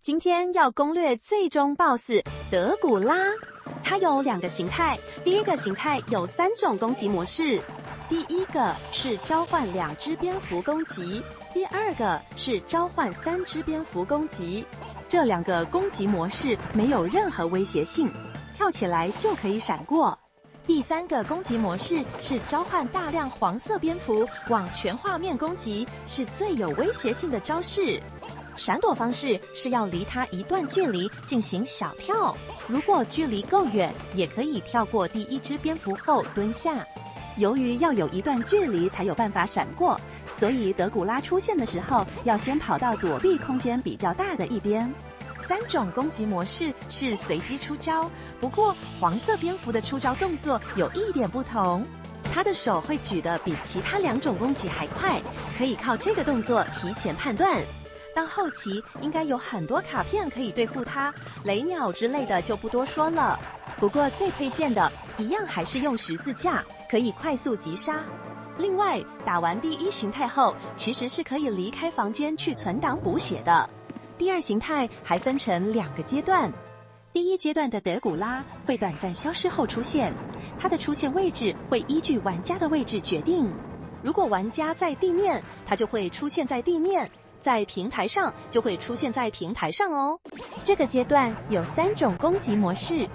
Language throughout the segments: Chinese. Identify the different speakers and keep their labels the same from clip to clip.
Speaker 1: 今天要攻略最終 BOSS 德古拉，它有2個形態。第一個形態有3種攻擊模式，第一個是召喚2隻蝙蝠攻擊，第二個是召喚3隻蝙蝠攻擊。這2個攻擊模式沒有任何威脅性，跳起來就可以閃過。第3個攻擊模式是召喚大量黃色蝙蝠往全畫面攻擊，是最有威脅性的招式。閃躲方式是要離它一段距離進行小跳，如果距離夠遠，也可以跳過第1隻蝙蝠後蹲下。由於要有一段距離才有辦法閃過，所以德古拉出現的時候要先跑到躲避空間比較大的一邊。3種攻擊模式是隨機出招，不過黃色蝙蝠的出招動作有一點不同，它的手會舉得比其他2種攻擊還快，可以靠這個動作提前判斷。到後期應該有很多卡片可以對付它，雷鳥之類的就不多說了。不過最推薦的一樣還是用十字架，可以快速擊殺。另外，打完第1形態後，其實是可以離開房間去存檔補血的。第2形態還分成2個階段。第1階段的德古拉會短暫消失後出現，它的出現位置會依據玩家的位置決定。如果玩家在地面，它就會出現在地面。在平台上就會出現在平台上哦。這個階段有3種攻擊模式，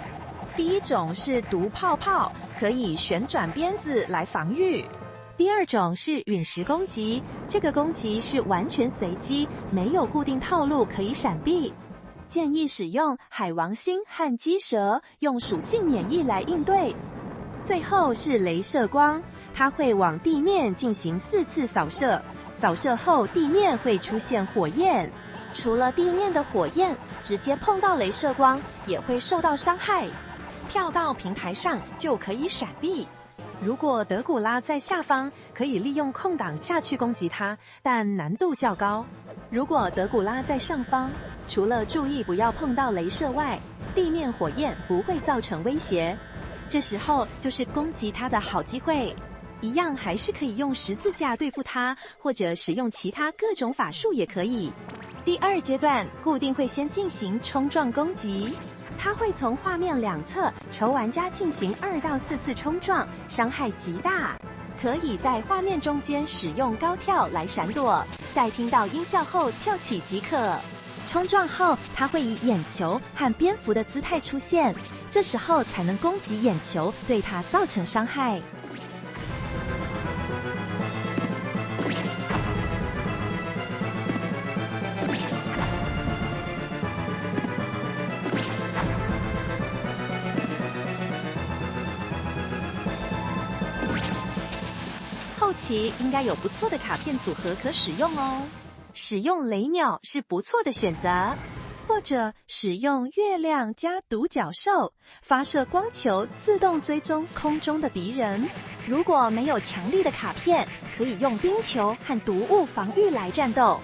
Speaker 1: 第1種是毒泡泡，可以旋轉鞭子來防禦；第2種是隕石攻擊，這個攻擊是完全隨機，沒有固定套路可以閃避。建議使用海王星和雞蛇，用屬性免疫來應對。最後是雷射光，它會往地面進行4次掃射。掃射後，地面會出現火焰。除了地面的火焰，直接碰到雷射光也會受到傷害。跳到平台上就可以閃避。如果德古拉在下方，可以利用空檔下去攻擊它，但難度較高。如果德古拉在上方，除了注意不要碰到雷射外，地面火焰不會造成威脅。這時候就是攻擊它的好機會。一樣還是可以用十字架對付它，或者使用其他各種法術也可以。第2階段固定會先進行衝撞攻擊，它會從畫面2側朝玩家進行2到4次衝撞，傷害極大。可以在畫面中間使用高跳來閃躲，在聽到音效後跳起即可。衝撞後，它會以眼球和蝙蝠的姿態出現，這時候才能攻擊眼球，對它造成傷害。後期應該有不錯的卡片組合可使用哦。使用雷鳥是不錯的選擇，或者使用月亮加獨角獸，發射光球自動追蹤空中的敵人。如果沒有強力的卡片，可以用冰球和毒物防禦來戰鬥。